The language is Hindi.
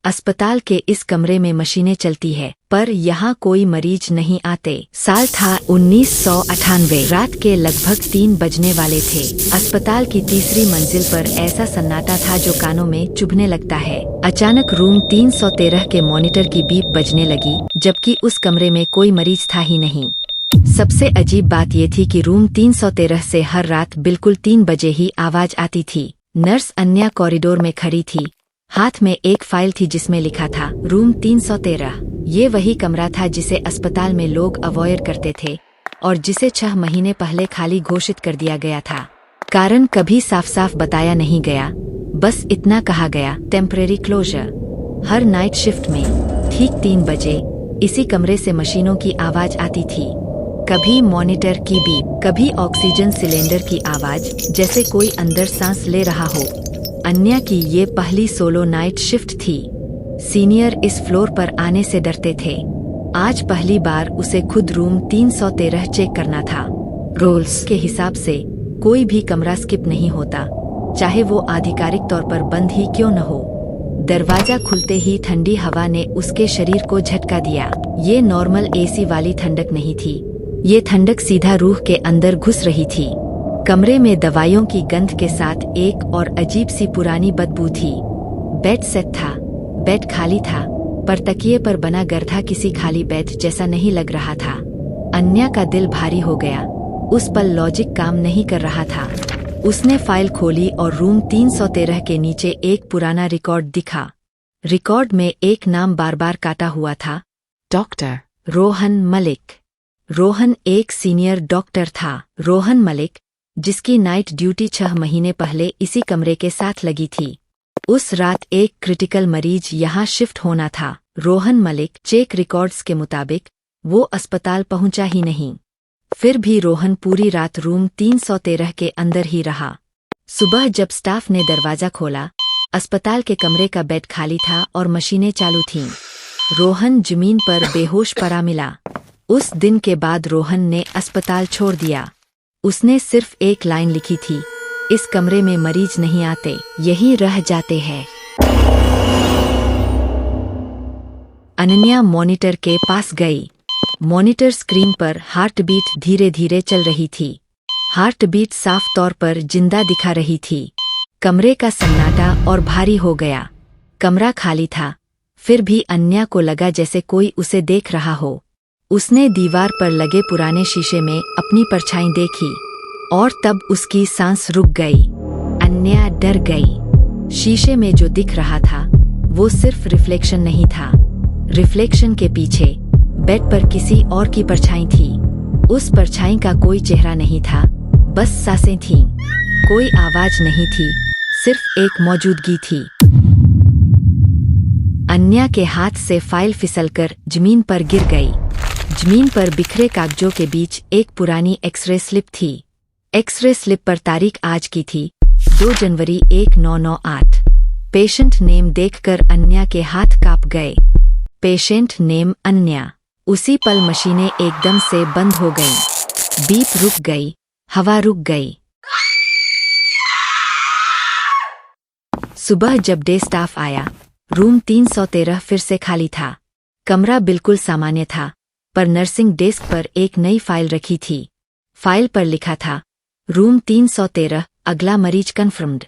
अस्पताल के इस कमरे में मशीनें चलती है, पर यहाँ कोई मरीज नहीं आते। साल था 1998। रात के लगभग 3 बजने वाले थे। अस्पताल की तीसरी मंजिल पर ऐसा सन्नाटा था जो कानों में चुभने लगता है। अचानक रूम 313 के मॉनिटर की बीप बजने लगी, जबकि उस कमरे में कोई मरीज था ही नहीं। सबसे अजीब बात ये थी कि रूम 313 से हर रात बिल्कुल 3 बजे ही आवाज आती थी। नर्स अन्या कॉरिडोर में खड़ी थी। हाथ में एक फाइल थी जिसमें लिखा था रूम 313। ये वही कमरा था जिसे अस्पताल में लोग अवॉइड करते थे और जिसे 6 महीने पहले खाली घोषित कर दिया गया था। कारण कभी साफ साफ बताया नहीं गया, बस इतना कहा गया, टेम्परेरी क्लोजर। हर नाइट शिफ्ट में ठीक 3 बजे इसी कमरे से मशीनों की आवाज आती थी। कभी मॉनिटर की बीप, कभी ऑक्सीजन सिलेंडर की आवाज, जैसे कोई अंदर सांस ले रहा हो। अन्या की ये पहली सोलो नाइट शिफ्ट थी। सीनियर इस फ्लोर पर आने से डरते थे। आज पहली बार उसे खुद रूम 313 चेक करना था। रूल्स के हिसाब से कोई भी कमरा स्किप नहीं होता, चाहे वो आधिकारिक तौर पर बंद ही क्यों न हो। दरवाजा खुलते ही ठंडी हवा ने उसके शरीर को झटका दिया। ये नॉर्मल एसी वाली ठंडक नहीं थी, ये ठंडक सीधा रूह के अंदर घुस रही थी। कमरे में दवाइयों की गंध के साथ एक और अजीब सी पुरानी बदबू थी। बेड सेट था, बेड खाली था, पर तकिए पर बना गर्दा किसी खाली बेड जैसा नहीं लग रहा था। अन्या का दिल भारी हो गया। उस पल लॉजिक काम नहीं कर रहा था। उसने फाइल खोली और रूम 313 के नीचे एक पुराना रिकॉर्ड दिखा। रिकॉर्ड में एक नाम बार बार काटा हुआ था, डॉक्टर रोहन मलिक। रोहन एक सीनियर डॉक्टर था। रोहन मलिक, जिसकी नाइट ड्यूटी 6 महीने पहले इसी कमरे के साथ लगी थी। उस रात एक क्रिटिकल मरीज यहाँ शिफ्ट होना था। रोहन मलिक, चेक रिकॉर्ड्स के मुताबिक वो अस्पताल पहुंचा ही नहीं। फिर भी रोहन पूरी रात रूम 313 के अंदर ही रहा। सुबह जब स्टाफ ने दरवाजा खोला, अस्पताल के कमरे का बेड खाली था और मशीनें चालू थीं। रोहन जमीन पर बेहोश पड़ा मिला। उस दिन के बाद रोहन ने अस्पताल छोड़ दिया। उसने सिर्फ एक लाइन लिखी थी, इस कमरे में मरीज नहीं आते, यही रह जाते हैं। अनन्या मॉनिटर के पास गई। मॉनिटर स्क्रीन पर हार्ट बीट धीरे धीरे चल रही थी। हार्ट बीट साफ तौर पर जिंदा दिखा रही थी। कमरे का सन्नाटा और भारी हो गया। कमरा खाली था, फिर भी अन्या को लगा जैसे कोई उसे देख रहा हो। उसने दीवार पर लगे पुराने शीशे में अपनी परछाई देखी और तब उसकी सांस रुक गई। अन्या डर गई। शीशे में जो दिख रहा था वो सिर्फ रिफ्लेक्शन नहीं था। रिफ्लेक्शन के पीछे बेड पर किसी और की परछाई थी। उस परछाई का कोई चेहरा नहीं था, बस सांसें थीं। कोई आवाज नहीं थी, सिर्फ एक मौजूदगी थी। अन्या के हाथ से फाइल फिसलकर जमीन पर गिर गई। जमीन पर बिखरे कागजों के बीच एक पुरानी एक्सरे स्लिप थी। एक्सरे स्लिप पर तारीख आज की थी, 2 जनवरी 1998। पेशेंट नेम देखकर अन्या के हाथ कांप गए। पेशेंट नेम अन्या। उसी पल मशीनें एकदम से बंद हो गईं। बीप रुक गई, हवा रुक गई। सुबह जब डे स्टाफ आया, रूम 313 फिर से खाली था। कमरा बिल्कुल सामान्य था, पर नर्सिंग डेस्क पर एक नई फाइल रखी थी। फाइल पर लिखा था, रूम 313, अगला मरीज कन्फर्म्ड।